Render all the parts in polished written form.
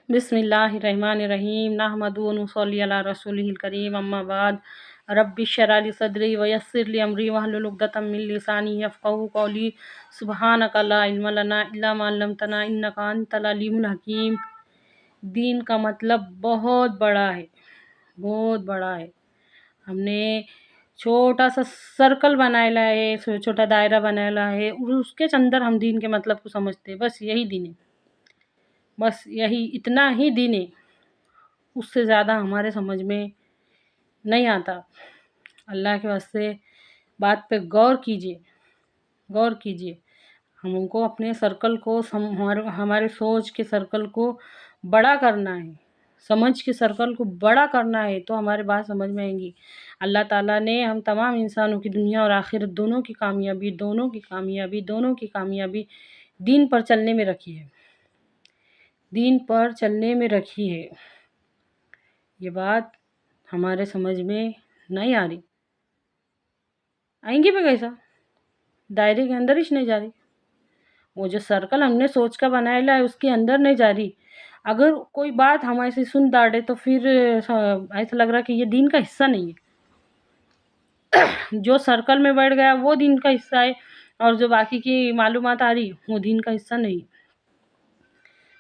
बिस्मिल्लाहिर्रहमानिर्रहीम नहमदुहु व नुसल्ली अला रसूलिहिल करीम अम्मा बाद रब्बि इश्रह ली सदरी व यस्सिर ली अमरी वहलुल उक़दतम मिन लिसानी यफ़क़हू क़ौली सुब्हानका ला इल्म लना इल्ला मा अल्लमतना इन्नका अंतल अलीमुल हकीम। दीन का मतलब बहुत बड़ा है, बहुत बड़ा है। हमने छोटा सा सर्कल बनाया है, छोटा दायरा बनाया है और उसके अंदर हम दीन के मतलब को समझते हैं। बस यही दीन है, बस यही इतना ही दीन है, उससे ज़्यादा हमारे समझ में नहीं आता। अल्लाह के वास्ते बात पे गौर कीजिए, गौर कीजिए। हमको अपने सर्कल को हमारे सोच के सर्कल को बड़ा करना है, समझ के सर्कल को बड़ा करना है, तो हमारे बात समझ में आएंगी। अल्लाह ताला ने हम तमाम इंसानों की दुनिया और आखिरत दोनों की कामयाबी दीन पर चलने में रखी है, दीन पर चलने में रखी है। ये बात हमारे समझ में नहीं आ रही, आएंगी भी कैसा? दायरे के अंदर ही नहीं जा रही। वो जो सर्कल हमने सोच का बनाया है उसके अंदर नहीं जा रही। अगर कोई बात हमारे से सुन डाले तो फिर ऐसा लग रहा कि ये दीन का हिस्सा नहीं है। जो सर्कल में बैठ गया वो दीन का हिस्सा है और जो बाकी की मालूमात आ रही वो दीन का हिस्सा नहीं है।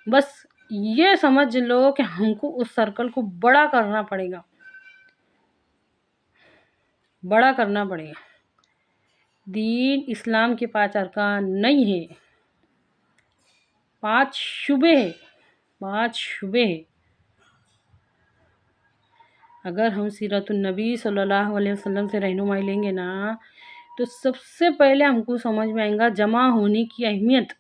बस ये समझ लो कि हमको उस सर्कल को बड़ा करना पड़ेगा, बड़ा करना पड़ेगा। दीन इस्लाम के 5 अरकान नहीं है, 5 शुबे है, 5 शुबे है। अगर हम सीरतुन नबी सल्लल्लाहु अलैहि वसल्लम से रहनुमाई लेंगे ना, तो सबसे पहले हमको समझ में आएगा जमा होने की अहमियत।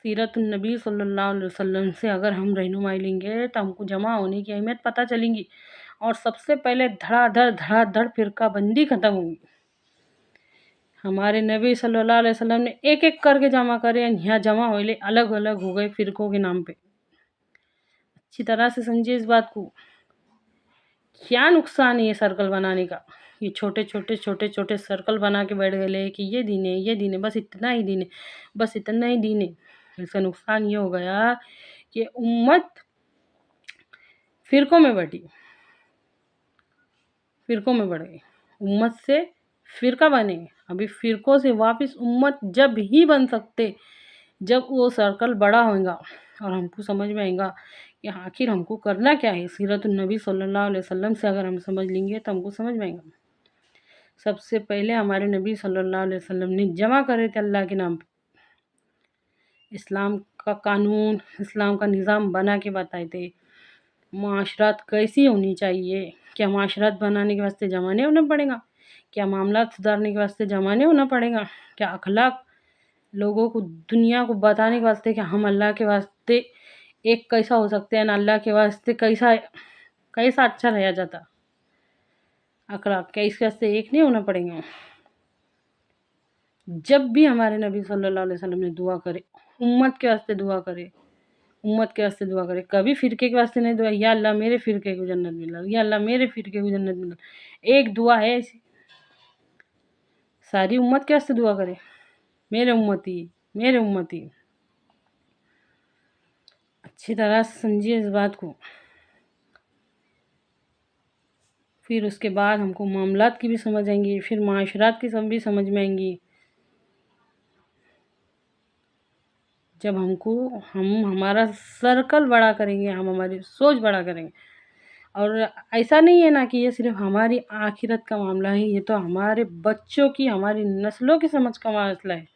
सीरतुन नबी सल्लल्लाहु अलैहि वसल्लम से अगर हम रहनुमाई लेंगे तो हमको जमा होने की अहमियत पता चलेंगी और सबसे पहले धड़ाधड़ फिरका बंदी ख़त्म होगी। हमारे नबी सल्लल्लाहु अलैहि वसल्लम ने एक एक करके जमा करे, यहाँ जमा हो ले अलग अलग हो गए फिरकों के नाम पे। अच्छी तरह से समझिए इस बात को। क्या नुकसान है ये सर्कल बनाने का? ये छोटे सर्कल बना के बैठ गए कि ये दीन है, ये दीन है, बस इतना ही दीन है, बस इतना ही दीन है। इसका नुकसान ये हो गया कि उम्मत फिरकों में बढ़ी, फिरकों में बढ़ गई, उम्मत से फिरका बने। अभी फिरकों से वापस उम्मत जब ही बन सकते जब वो सर्कल बड़ा होगा और हमको समझ में आएगा कि आखिर हमको करना क्या है। सीरतुन नबी सल्लल्लाहु अलैहि वसल्लम से अगर हम समझ लेंगे तो हमको समझ में आएगा। सबसे पहले हमारे नबी सल्लल्लाहु अलैहि वसल्लम ने जमा करे थे अल्लाह के नाम पे, इस्लाम का कानून, इस्लाम का निज़ाम बना के बताए थे। माशरात कैसी होनी चाहिए, क्या माशरात बनाने के वास्ते जमा नहीं होना पड़ेगा, क्या मामला सुधारने के वास्ते जमा नहीं होना पड़ेगा, क्या अखलाक लोगों को दुनिया को बताने के वास्ते कि हम अल्लाह के वास्ते एक कैसा हो सकते हैं, अल्लाह के वास्ते कैसा कैसा अच्छा रहा जाता, अखलाक क्या इसके वास्ते एक नहीं होना पड़ेगा। जब भी हमारे नबी सल्लल्लाहु अलैहि वसल्लम ने दुआ करे, उम्मत के वास्ते दुआ करे, उम्मत के वास्ते दुआ करे, कभी फिरके के वास्ते नहीं दुआ या अल्लाह मेरे फिरके को जन्नत मिला, या अल्लाह मेरे फिरके को जन्नत मिला। एक दुआ है ऐसी, सारी उम्मत के वास्ते दुआ करे, मेरे उम्मती, मेरे उम्मती। अच्छी तरह से समझिए इस बात को। फिर उसके बाद हमको मामलात की भी समझ आएंगी, फिर माशरात की सब भी समझ में आएंगी। जब हम हमारा सर्कल बड़ा करेंगे, हम हमारी सोच बड़ा करेंगे। और ऐसा नहीं है ना कि ये सिर्फ हमारी आखिरत का मामला है, ये तो हमारे बच्चों की, हमारी नस्लों की समझ का मसला है।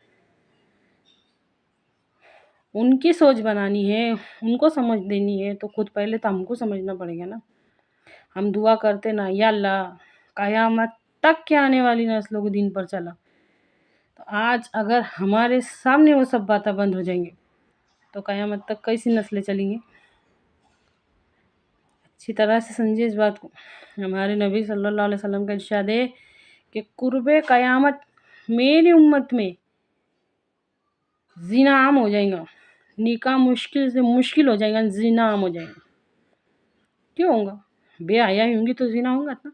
उनकी सोच बनानी है, उनको समझ देनी है, तो खुद पहले तो हमको समझना पड़ेगा ना। हम दुआ करते ना या अल्लाह क़यामत तक के आने वाली नस्लों को दीन पर चला, तो आज अगर हमारे सामने वो सब बातें बंद हो जाएंगी तो क़यामत तक कैसी नस्लें चलेंगी। अच्छी तरह से समझिए इस बात को। हमारे नबी सल्लल्लाहु अलैहि वसल्लम का इरशाद है कि कुर्बे क़यामत मेरी उम्मत में ज़िना आम हो जाएगा, निकाह मुश्किल से मुश्किल हो जाएगा, ज़िना आम हो जाएगा। क्यों होगा? बेहयाई होंगी तो ज़िना होगा ना।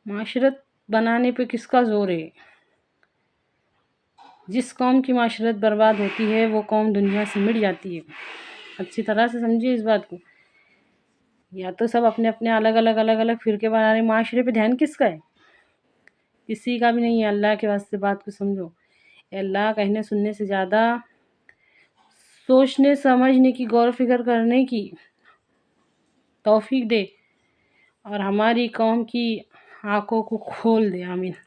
माशरत बनाने पे किसका ज़ोर है? جس قوم کی معاشرت برباد ہوتی ہے وہ قوم دنیا سے مٹ جاتی ہے۔ اچھی طرح سے سمجھیے اس بات کو، یا تو سب اپنے اپنے الگ الگ فرقے بنا رہے ہیں۔ معاشرے پہ دھیان کس کا ہے؟ کسی کا بھی نہیں ہے۔ اللہ کے واسطے بات کو سمجھو، اے اللہ کہنے سننے سے زیادہ سوچنے سمجھنے کی، غور و فکر کرنے کی توفیق دے، اور ہماری قوم کی آنکھوں کو کھول دے، آمین۔